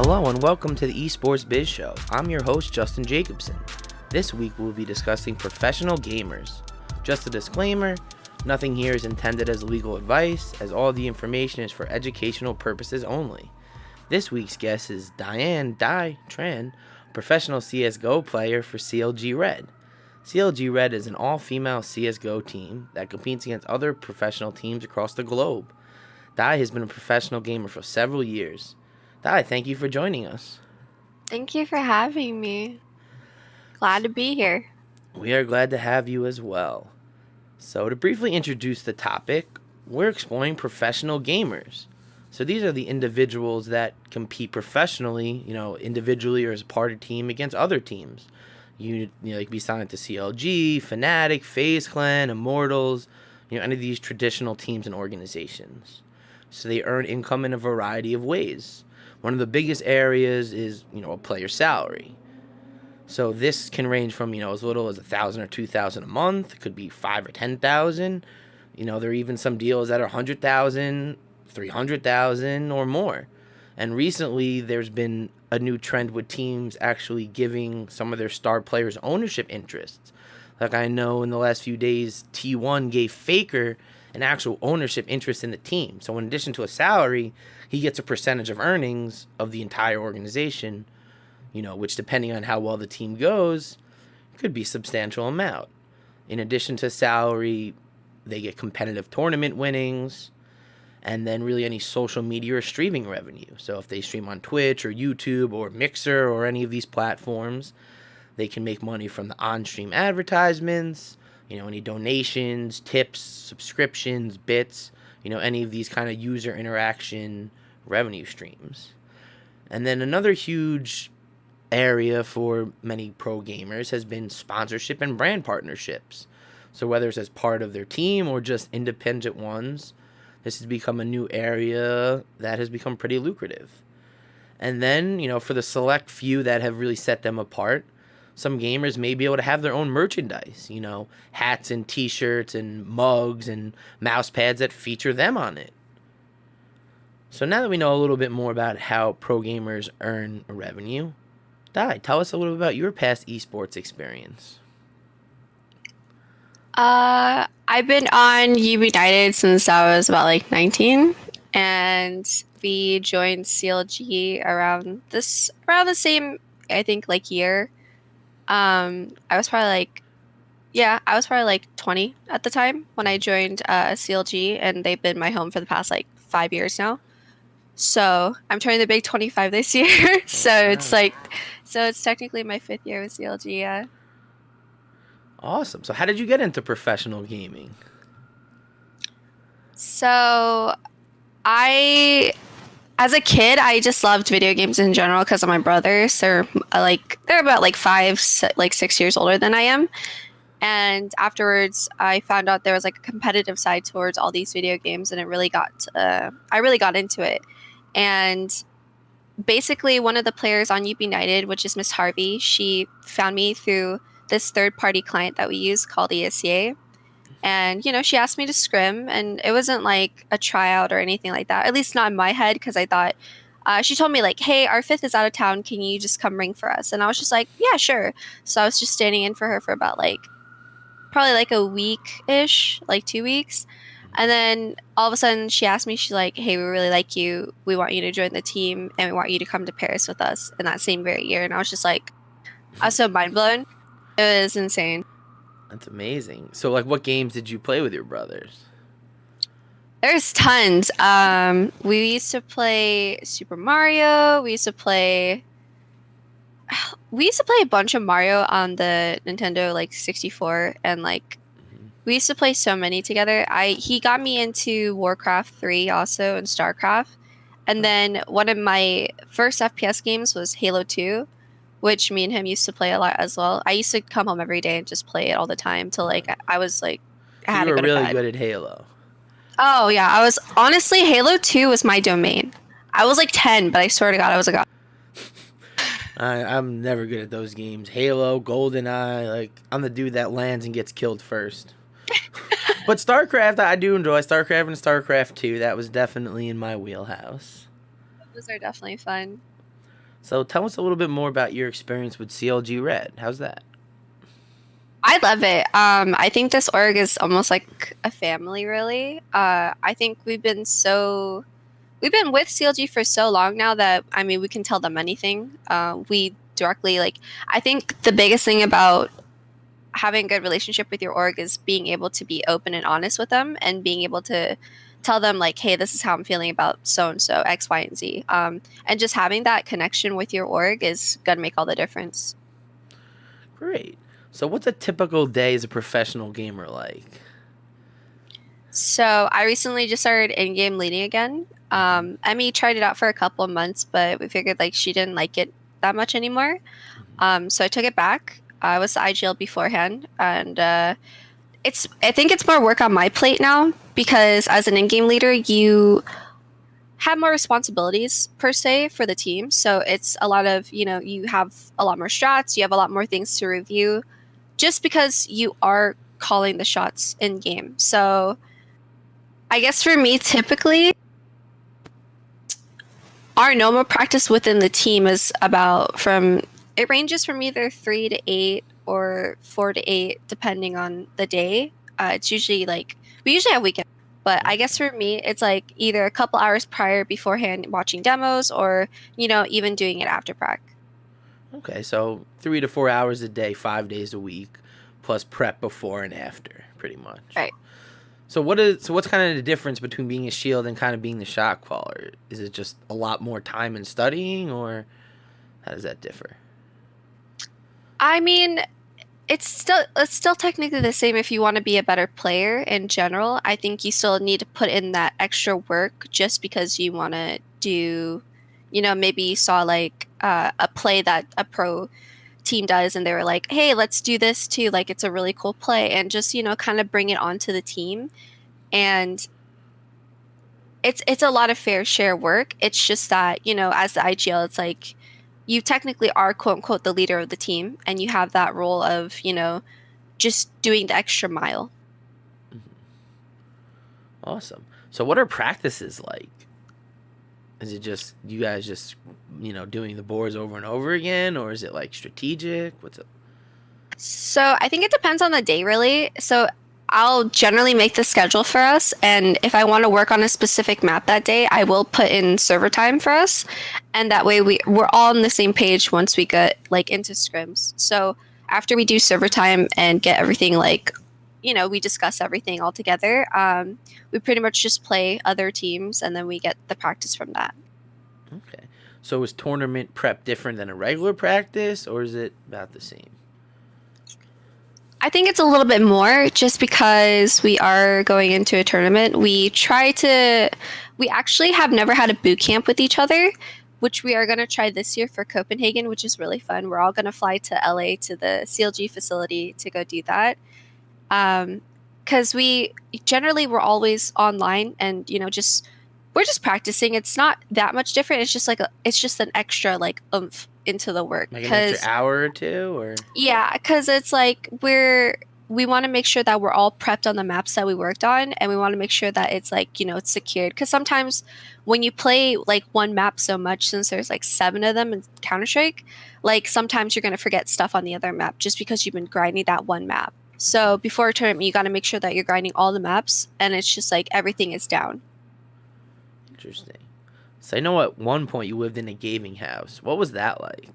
Hello and welcome to the Esports Biz Show. I'm your host, Justin Jacobson. This week we'll be discussing professional gamers. Just a disclaimer, nothing here is intended as legal advice, as all the information is for educational purposes only. This week's guest is Diane Di Tran, professional CSGO player for CLG Red. CLG Red is an all-female CSGO team that competes against other professional teams across the globe. Di has been a professional gamer for several years. Di, thank you for joining us. Thank you for having me. Glad to be here. We are glad to have you as well. So to briefly introduce the topic, we're exploring professional gamers. So these are the individuals that compete professionally, individually or as a part of a team against other teams. You like be signed to CLG, Fnatic, FaZe Clan, Immortals, any of these traditional teams and organizations. So they earn income in a variety of ways. One of the biggest areas is, a player's salary. So this can range from, as little as $1,000 or $2,000 a month. It could be $5,000 or $10,000. There are even some deals that are $100,000, $300,000 or more. And recently, there's been a new trend with teams actually giving some of their star players ownership interests. Like I know in the last few days, T1 gave Faker an actual ownership interest in the team. So in addition to a salary, he gets a percentage of earnings of the entire organization, which depending on how well the team goes, could be a substantial amount. In addition to salary, they get competitive tournament winnings, and then really any social media or streaming revenue. So if they stream on Twitch or YouTube or Mixer or any of these platforms, they can make money from the on-stream advertisements, any donations, tips, subscriptions, bits, any of these kind of user interaction revenue streams. And then another huge area for many pro gamers has been sponsorship and brand partnerships. So whether it's as part of their team or just independent ones, this has become a new area that has become pretty lucrative. And then, for the select few that have really set them apart, some gamers may be able to have their own merchandise, hats and t-shirts and mugs and mouse pads that feature them on it. So now that we know a little bit more about how pro gamers earn revenue, Di, tell us a little bit about your past esports experience. I've been on United since I was about 19, and we joined CLG around the same, I think, year. I was probably 20 at the time when I joined CLG, and they've been my home for the past 5 years now. So I'm turning the big 25 this year. So it's technically my 5th year with CLG. Yeah. Awesome. So how did you get into professional gaming? So as a kid, I just loved video games in general because of my brothers. They're about 6 years older than I am. And afterwards, I found out there was a competitive side towards all these video games, and I really got into it. And basically, one of the players on United, which is Miss Harvey, she found me through this third-party client that we use called ESCA. And, she asked me to scrim, and it wasn't a tryout or anything like that, at least not in my head, because I thought, she told me hey, our 5th is out of town, can you just come ring for us? And I was just yeah, sure. So I was just standing in for her for about probably a week-ish, 2 weeks. And then all of a sudden she asked me, she's hey, we really like you, we want you to join the team, and we want you to come to Paris with us in that same very year. And I was just I was so mind blown. It was insane. That's amazing. So what games did you play with your brothers? There's tons. We used to play Super Mario. We used to play a bunch of Mario on the Nintendo 64, and we used to play so many together. He got me into Warcraft 3 also, and StarCraft. And then one of my first FPS games was Halo 2, which me and him used to play a lot as well. I used to come home every day and just play it all the time till I was I had to go to bed. You were really good at Halo. Oh yeah, honestly, Halo 2 was my domain. I was 10, but I swear to God, I was a god. I'm never good at those games. Halo, GoldenEye, I'm the dude that lands and gets killed first. But StarCraft, I do enjoy StarCraft and StarCraft 2. That was definitely in my wheelhouse. Those are definitely fun. So tell us a little bit more about your experience with CLG Red. How's that? I love it. I think this org is almost like a family, really. I think we've been with CLG for so long now that I mean we can tell them anything. We directly like. I think the biggest thing about having a good relationship with your org is being able to be open and honest with them and being able to tell them like, hey, this is how I'm feeling about so and so X, Y, and Z. And just having that connection with your org is gonna make all the difference. Great. So what's a typical day as a professional gamer like? So I recently just started in-game leading again. Emmy tried it out for a couple of months, but we figured like she didn't like it that much anymore. So I took it back. I was the IGL beforehand, and I think it's more work on my plate now because as an in-game leader, you have more responsibilities per se for the team. So it's a lot of you have a lot more strats, you have a lot more things to review, just because you are calling the shots in game. So I guess for me, typically, our normal practice within the team is it ranges from either 3 to 8 or 4 to 8, depending on the day. It's usually like, we usually have weekends, but I guess for me, it's like either a couple hours prior beforehand watching demos or, even doing it after prac. Okay, so 3 to 4 hours a day, 5 days a week, plus prep before and after, pretty much. Right. So what's kind of the difference between being a shield and kind of being the shot caller? Is it just a lot more time in studying, or how does that differ? I mean, it's still technically the same if you want to be a better player in general. I think you still need to put in that extra work just because you want to do, maybe you saw like a play that a pro team does and they were like, hey, let's do this too. Like it's a really cool play and just, kind of bring it onto the team. And it's a lot of fair share work. It's just that, as the IGL, it's like you technically are quote unquote the leader of the team and you have that role of, just doing the extra mile. Awesome. So what are practices like? Is it just you guys just, doing the boards over and over again, or is it like strategic? What's it? So I think it depends on the day, really. So I'll generally make the schedule for us, and if I want to work on a specific map that day, I will put in server time for us, and that way we're all on the same page once we get like into scrims. So after we do server time and get everything like, we discuss everything all together. We pretty much just play other teams, and then we get the practice from that. Okay. So is tournament prep different than a regular practice, or is it about the same? I think it's a little bit more just because we are going into a tournament. We actually have never had a boot camp with each other, which we are going to try this year for Copenhagen, which is really fun. We're all going to fly to LA to the CLG facility to go do that. Because we're always online and, we're just practicing. It's not that much different. It's just an extra like oomph into the work. Like an extra hour or two, or yeah, because it's like we want to make sure that we're all prepped on the maps that we worked on, and we want to make sure that it's like it's secured. Because sometimes when you play like one map so much, since there's like 7 of them in Counter-Strike, like sometimes you're gonna forget stuff on the other map just because you've been grinding that one map. So before a tournament, you got to make sure that you're grinding all the maps, and it's just like everything is down. Interesting. So I know at one point you lived in a gaming house. What was that like?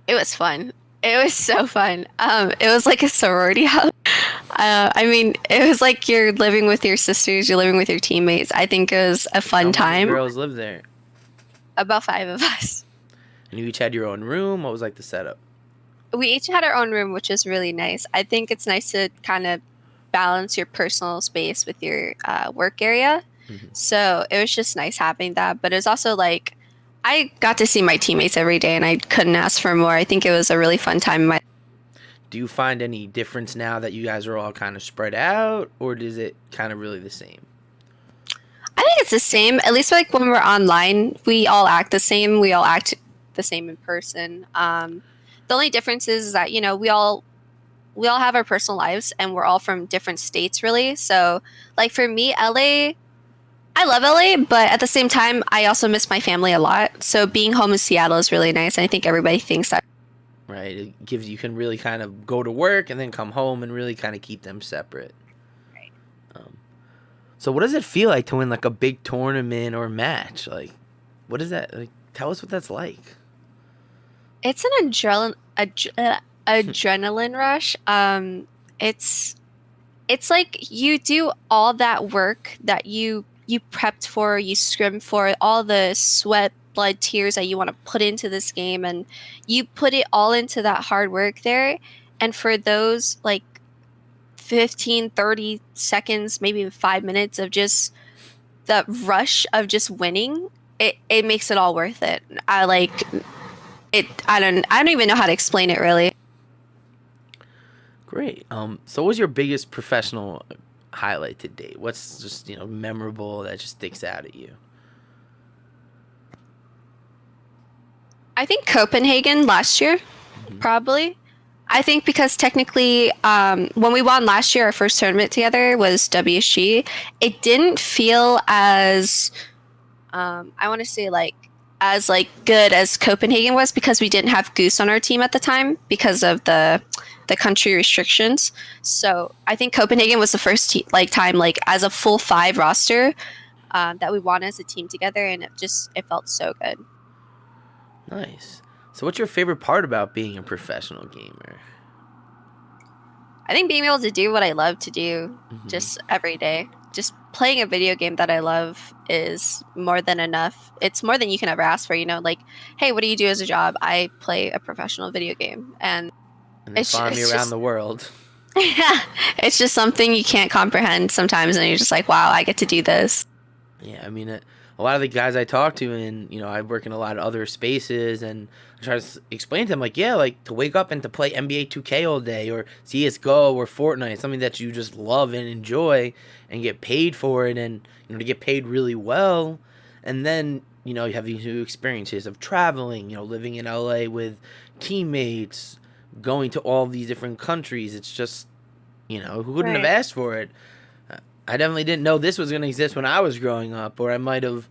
It was fun. It was so fun. It was like a sorority house. I mean, it was like you're living with your sisters, you're living with your teammates. I think it was a fun time. How many girls lived there? About 5 of us. And you each had your own room? What was like the setup? We each had our own room, which was really nice. I think it's nice to kind of balance your personal space with your work area. Mm-hmm. So it was just nice having that. But it was also like, I got to see my teammates every day and I couldn't ask for more. I think it was a really fun time. Do you find any difference now that you guys are all kind of spread out, or is it kind of really the same? I think it's the same. At least like when we're online, we all act the same. We all act the same in person. The only difference is that, we all have our personal lives and we're all from different states, really. So like for me, LA, I love LA, but at the same time, I also miss my family a lot. So being home in Seattle is really nice. And I think everybody thinks that. Right. It gives you can really kind of go to work and then come home and really kind of keep them separate. Right. So what does it feel like to win like a big tournament or match? Like, what is that? Like, tell us what that's like. It's an adrenaline rush. It's like you do all that work that you prepped for, you scrimmed for, all the sweat, blood, tears that you want to put into this game, and you put it all into that hard work there. And for those like 15, 30 seconds, maybe even 5 minutes of just the rush of just winning, it makes it all worth it. I like it. I don't even know how to explain it really. Great. So what was your biggest professional highlight to date? What's just, memorable that just sticks out at you? I think Copenhagen last year, probably. I think because technically, when we won last year, our first tournament together was WSG. It didn't feel as, I want to say as good as Copenhagen was because we didn't have Goose on our team at the time because of the country restrictions. So I think Copenhagen was the first time as a full 5 roster that we won as a team together, and it felt so good. Nice. So what's your favorite part about being a professional gamer? I think being able to do what I love to do just every day. Just playing a video game that I love is more than enough. It's more than you can ever ask for, hey, what do you do as a job? I play a professional video game. And they fly me around the world. Yeah, it's just something you can't comprehend sometimes, and you're just like, wow, I get to do this. Yeah, I mean, a lot of the guys I talk to, and I work in a lot of other spaces, and I try to explain to them, to wake up and to play NBA 2K all day, or CS:GO, or Fortnite, something that you just love and enjoy, and get paid for it, and to get paid really well, and then you have these new experiences of traveling, living in LA with teammates, going to all these different countries. It's just, who wouldn't have asked for it? I definitely didn't know this was going to exist when I was growing up, or I might have,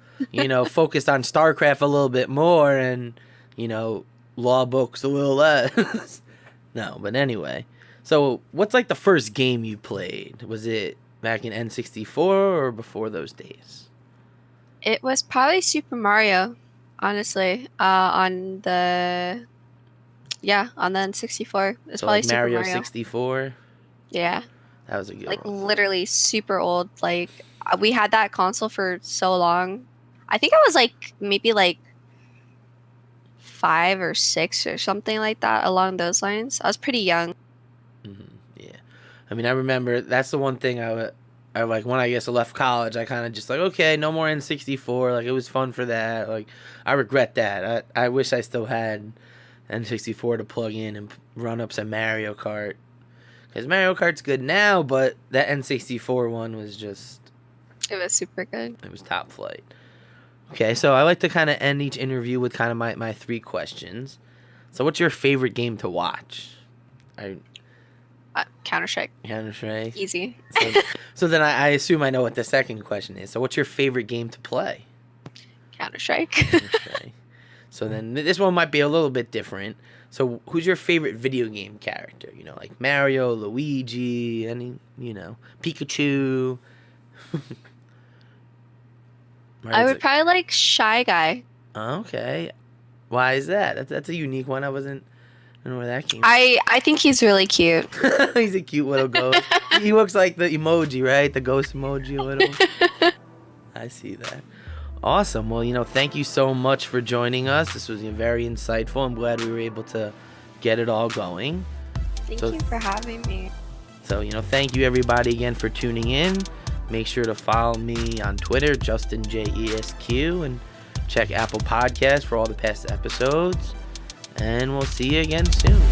focused on StarCraft a little bit more and, law books a little less. No, but anyway. So what's the first game you played? Was it back in N64 or before those days? It was probably Super Mario, honestly, on the N64. It's So probably Super Mario Mario 64? Yeah. That was a good one. Literally super old. We had that console for so long. I think I was maybe 5 or 6 or something like that, along those lines. I was pretty young. Yeah. I mean, I remember that's the one thing I when I left college, I kind of just okay, no more N64. It was fun for that. I regret that. I wish I still had N64 to plug in and run up some Mario Kart. Because Mario Kart's good now, but that N64 one was just... It was super good. It was top flight. Okay, so I like to kind of end each interview with kind of my 3 questions. So what's your favorite game to watch? Counter-Strike. Counter-Strike. Easy. So then I assume I know what the second question is. So what's your favorite game to play? Counter-Strike. Counter-Strike. So then this one might be a little bit different. So who's your favorite video game character? Like Mario, Luigi, any, Pikachu. I would probably like Shy Guy. Okay. Why is that? That's a unique one. I don't know where that came from. I think he's really cute. He's a cute little ghost. He looks like the emoji, right? The ghost emoji a little. I see that. Awesome. Well, thank you so much for joining us. This was very insightful. I'm glad we were able to get it all going. Thank you for having me. So, thank you everybody again for tuning in. Make sure to follow me on Twitter, JustinJESQ, and check Apple Podcasts for all the past episodes. And we'll see you again soon.